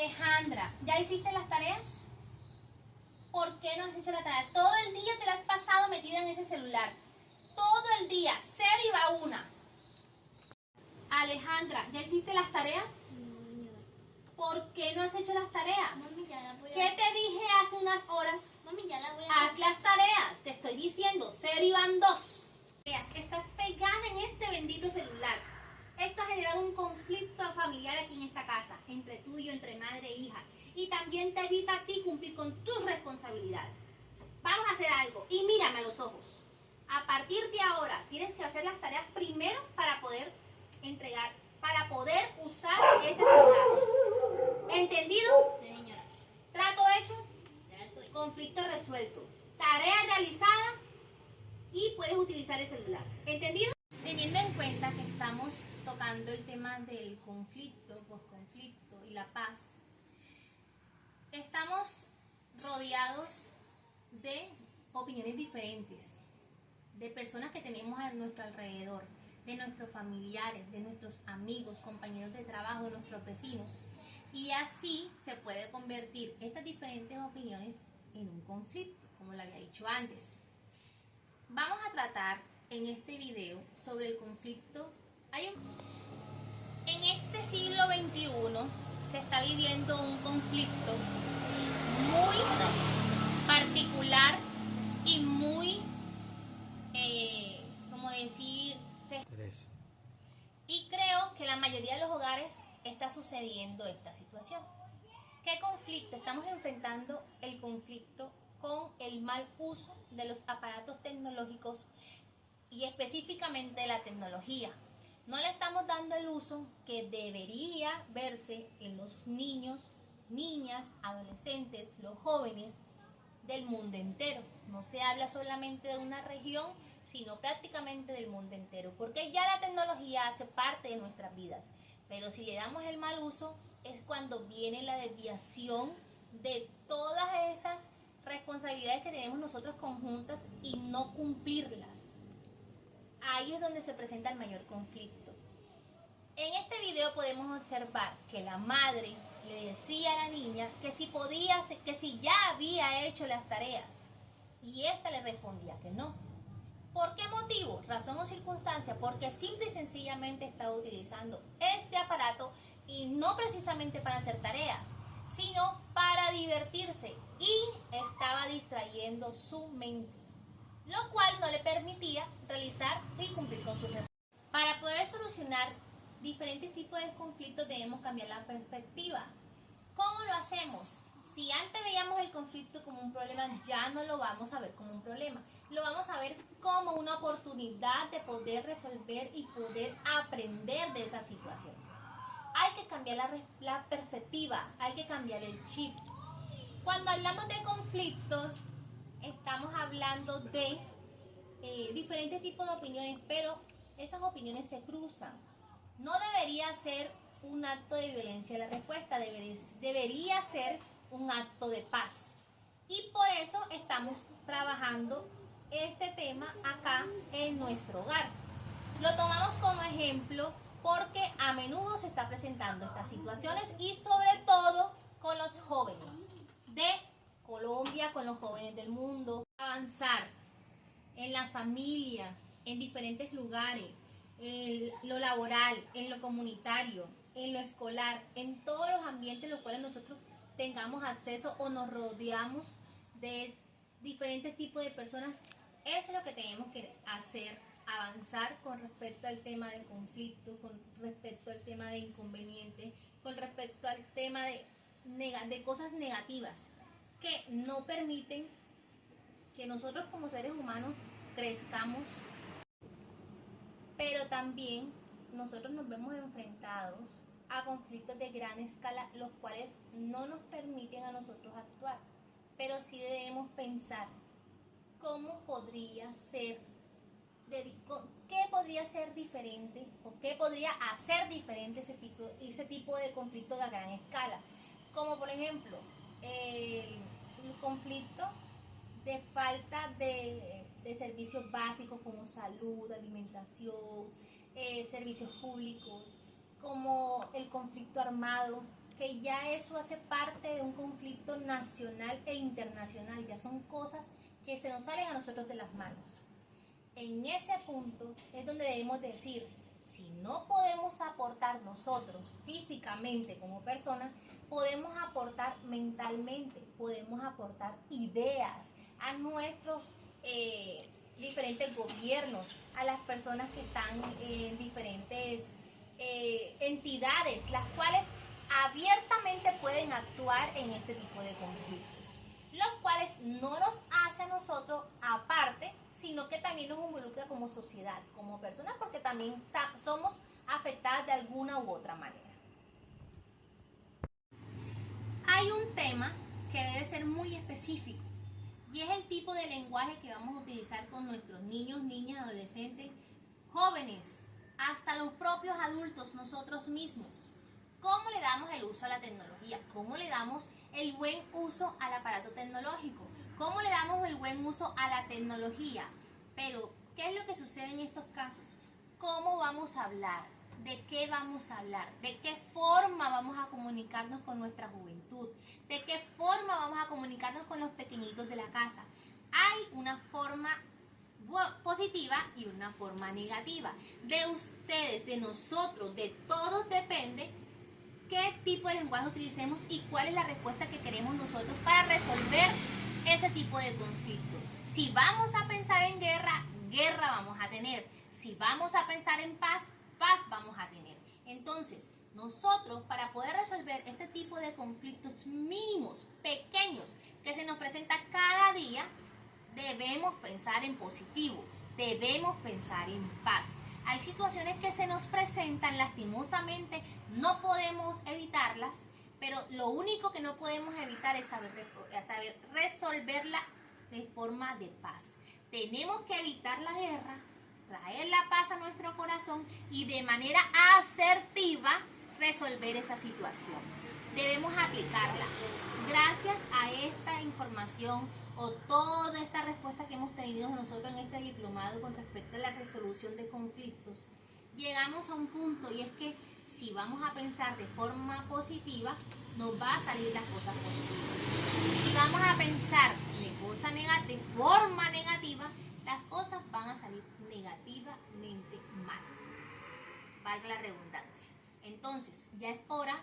Alejandra, ¿ya hiciste las tareas? ¿Por qué no has hecho la tarea? Todo el día te la has pasado metida en ese celular. Todo el día, cero y va una. Alejandra, ¿ya hiciste las tareas? ¿Por qué no has hecho las tareas? Mami, ya la voy a... ¿Qué te dije hace unas horas? Mami, ya la voy a... Haz las tareas, te estoy diciendo, cero y van dos. Estás pegada en este bendito celular. Esto ha generado un conflicto familiar aquí en esta casa, entre tú y yo, entre madre e hija. Y también te evita a ti cumplir con tus responsabilidades. Vamos a hacer algo y mírame a los ojos. A partir de ahora tienes que hacer las tareas primero para poder entregar, para poder usar este celular. ¿Entendido? Sí, señora. Trato hecho, Ya estoy. conflicto resuelto. Tarea realizada y puedes utilizar el celular. ¿Entendido? Teniendo en cuenta que estamos tocando el tema del conflicto, posconflicto y la paz, estamos rodeados de opiniones diferentes, de personas que tenemos a nuestro alrededor, de nuestros familiares, de nuestros amigos, compañeros de trabajo, de nuestros vecinos. Y así se puede convertir estas diferentes opiniones en un conflicto, como lo había dicho antes. Vamos a tratar en este video sobre el conflicto. En este siglo XXI se está viviendo un conflicto muy particular y muy, como decir, y creo que la mayoría de los hogares está sucediendo esta situación. ¿Qué conflicto? Estamos enfrentando el conflicto con el mal uso de los aparatos tecnológicos y específicamente de la tecnología. No le estamos dando el uso que debería verse en los niños, niñas, adolescentes, los jóvenes del mundo entero. No se habla solamente de una región, sino prácticamente del mundo entero, porque ya la tecnología hace parte de nuestras vidas, pero si le damos el mal uso es cuando viene la desviación de todas esas responsabilidades que tenemos nosotros conjuntas y no cumplirlas. Ahí es donde se presenta el mayor conflicto. En este video podemos observar que la madre le decía a la niña que si podía, que si ya había hecho las tareas, y esta le respondía que no. ¿Por qué motivo? Razón o circunstancia, porque simple y sencillamente estaba utilizando este aparato y no precisamente para hacer tareas, sino para divertirse y estaba distrayendo su mente, lo cual no le permitía realizar y cumplir con sus responsabilidades. Para poder solucionar diferentes tipos de conflictos debemos cambiar la perspectiva. ¿Cómo lo hacemos? Si antes veíamos el conflicto como un problema, ya no lo vamos a ver como un problema. Lo vamos a ver como una oportunidad de poder resolver y poder aprender de esa situación. Hay que cambiar la perspectiva, hay que cambiar el chip. Cuando hablamos de conflictos, estamos hablando de diferentes tipos de opiniones, pero esas opiniones se cruzan. No debería ser un acto de violencia la respuesta, debería ser un acto de paz. Y por eso estamos trabajando este tema acá en nuestro hogar. Lo tomamos como ejemplo porque a menudo se está presentando estas situaciones y sobre todo con los jóvenes de Colombia, con los jóvenes del mundo. Avanzar en la familia, en diferentes lugares, en lo laboral, en lo comunitario, en lo escolar, en todos los ambientes en los cuales nosotros tengamos acceso o nos rodeamos de diferentes tipos de personas. Eso es lo que tenemos que hacer, avanzar con respecto al tema del conflicto, con respecto al tema de inconvenientes, con respecto al tema de cosas negativas que no permiten que nosotros como seres humanos crezcamos, pero también nosotros nos vemos enfrentados a conflictos de gran escala, los cuales no nos permiten a nosotros actuar, pero sí debemos pensar cómo podría ser, qué podría ser diferente o qué podría hacer diferente ese tipo de conflicto de gran escala, como por ejemplo el conflicto de falta de servicios básicos como salud, alimentación, servicios públicos, como el conflicto armado, que ya eso hace parte de un conflicto nacional e internacional, ya son cosas que se nos salen a nosotros de las manos. En ese punto es donde debemos decir, si no podemos aportar nosotros físicamente como personas, podemos aportar mentalmente, podemos aportar ideas a nuestros diferentes gobiernos, a las personas que están en diferentes entidades, las cuales abiertamente pueden actuar en este tipo de conflictos, los cuales no nos hace a nosotros aparte, sino que también nos involucra como sociedad, como personas, porque también somos afectadas de alguna u otra manera. Hay un tema que debe ser muy específico y es el tipo de lenguaje que vamos a utilizar con nuestros niños, niñas, adolescentes, jóvenes, hasta los propios adultos, nosotros mismos. ¿Cómo le damos el uso a la tecnología? ¿Cómo le damos el buen uso al aparato tecnológico? ¿Cómo le damos el buen uso a la tecnología? Pero, ¿qué es lo que sucede en estos casos? ¿Cómo vamos a hablar? ¿De qué vamos a hablar? ¿De qué forma vamos a comunicarnos con nuestra juventud? ¿De qué forma vamos a comunicarnos con los pequeñitos de la casa? Hay una forma positiva y una forma negativa. De ustedes, de nosotros, de todos depende qué tipo de lenguaje utilicemos y cuál es la respuesta que queremos nosotros para resolver ese tipo de conflicto. Si vamos a pensar en guerra, guerra vamos a tener. Si vamos a pensar en paz, paz vamos a tener. Entonces, nosotros para poder resolver este tipo de conflictos mínimos, pequeños, que se nos presenta cada día, debemos pensar en positivo, debemos pensar en paz. Hay situaciones que se nos presentan, lastimosamente no podemos evitarlas, pero lo único que no podemos evitar es saber resolverla de forma de paz. Tenemos que evitar la guerra, traer la paz a nuestro corazón y de manera asertiva resolver esa situación. Debemos aplicarla. Gracias a esta información o toda esta respuesta que hemos tenido nosotros en este diplomado con respecto a la resolución de conflictos, llegamos a un punto y es que si vamos a pensar de forma positiva, nos va a salir las cosas positivas. Si vamos a pensar de forma negativa, las cosas van a salir negativamente mal. Valga la redundancia. Entonces, ya es hora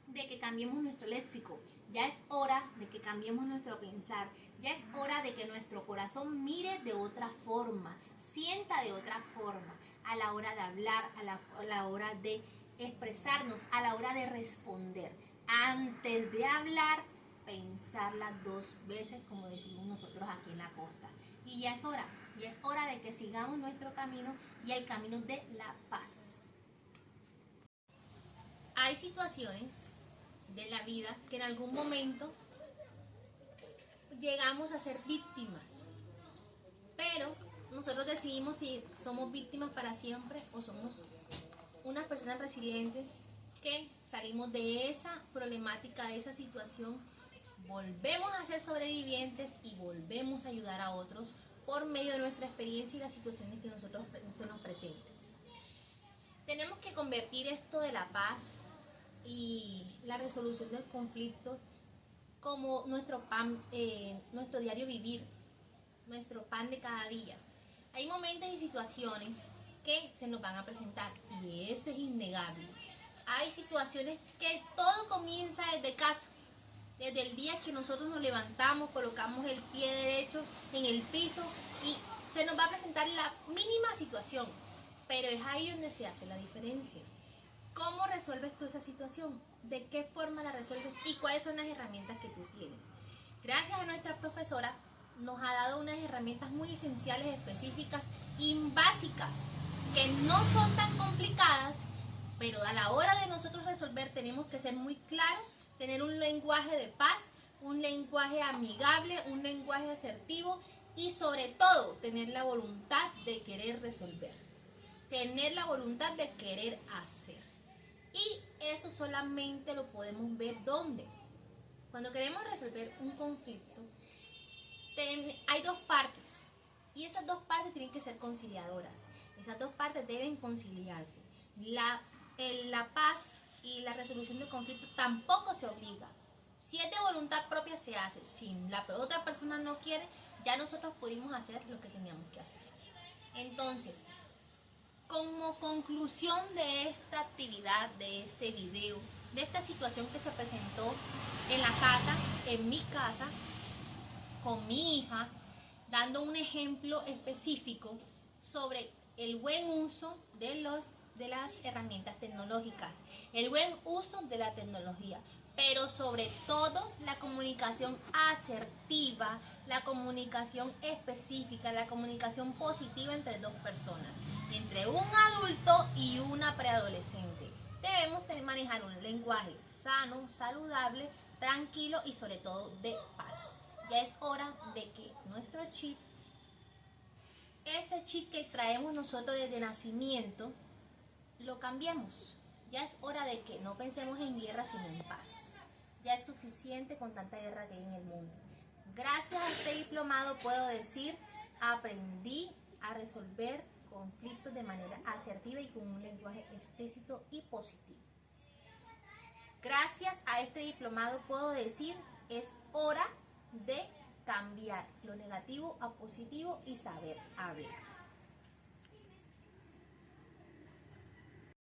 de que cambiemos nuestro léxico, ya es hora de que cambiemos nuestro pensar, ya es hora de que nuestro corazón mire de otra forma, sienta de otra forma, a la hora de hablar, a la hora de expresarnos, a la hora de responder. Antes de hablar, pensarla 2 veces, como decimos nosotros aquí en la costa. Y ya es hora de que sigamos nuestro camino y el camino de la paz. Hay situaciones de la vida que en algún momento llegamos a ser víctimas, pero nosotros decidimos si somos víctimas para siempre o somos unas personas resilientes que salimos de esa problemática, de esa situación, volvemos a ser sobrevivientes y volvemos a ayudar a otros por medio de nuestra experiencia y las situaciones que nosotros se nos presenten. Tenemos que convertir esto de la paz y la resolución del conflicto como nuestro pan, nuestro diario vivir, nuestro pan de cada día. Hay momentos y situaciones que se nos van a presentar y eso es innegable. Hay situaciones que todo comienza desde casa, desde el día que nosotros nos levantamos, colocamos el pie derecho en el piso y se nos va a presentar la mínima situación, pero es ahí donde se hace la diferencia. ¿Cómo resuelves tú esa situación? ¿De qué forma la resuelves? ¿Y cuáles son las herramientas que tú tienes? Gracias a nuestra profesora nos ha dado unas herramientas muy esenciales, específicas y básicas, que no son tan complicadas, pero a la hora de nosotros resolver tenemos que ser muy claros, tener un lenguaje de paz, un lenguaje amigable, un lenguaje asertivo y sobre todo tener la voluntad de querer resolver, tener la voluntad de querer hacer. Y eso solamente lo podemos ver ¿dónde? Cuando queremos resolver un conflicto, hay 2 partes y esas 2 partes tienen que ser conciliadoras. Esas 2 partes deben conciliarse. La paz y la resolución de conflictos tampoco se obliga. Si es de voluntad propia se hace. Si la otra persona no quiere, ya nosotros pudimos hacer lo que teníamos que hacer. Entonces, como conclusión de esta actividad, de este video, de esta situación que se presentó en la casa, en mi casa, con mi hija, dando un ejemplo específico sobre el buen uso de las herramientas tecnológicas, el buen uso de la tecnología, pero sobre todo la comunicación asertiva, la comunicación específica, la comunicación positiva entre dos personas, entre un adulto y una preadolescente. Debemos manejar un lenguaje sano, saludable, tranquilo y sobre todo de paz. Ya es hora de que nuestro chip, ese chip que traemos nosotros desde nacimiento, lo cambiemos. Ya es hora de que no pensemos en guerra sino en paz. Ya es suficiente con tanta guerra que hay en el mundo. Gracias a este diplomado puedo decir, aprendí a resolver conflictos de manera asertiva y con un lenguaje explícito y positivo. Gracias a este diplomado puedo decir, es hora de cambiar lo negativo a positivo y saber hablar.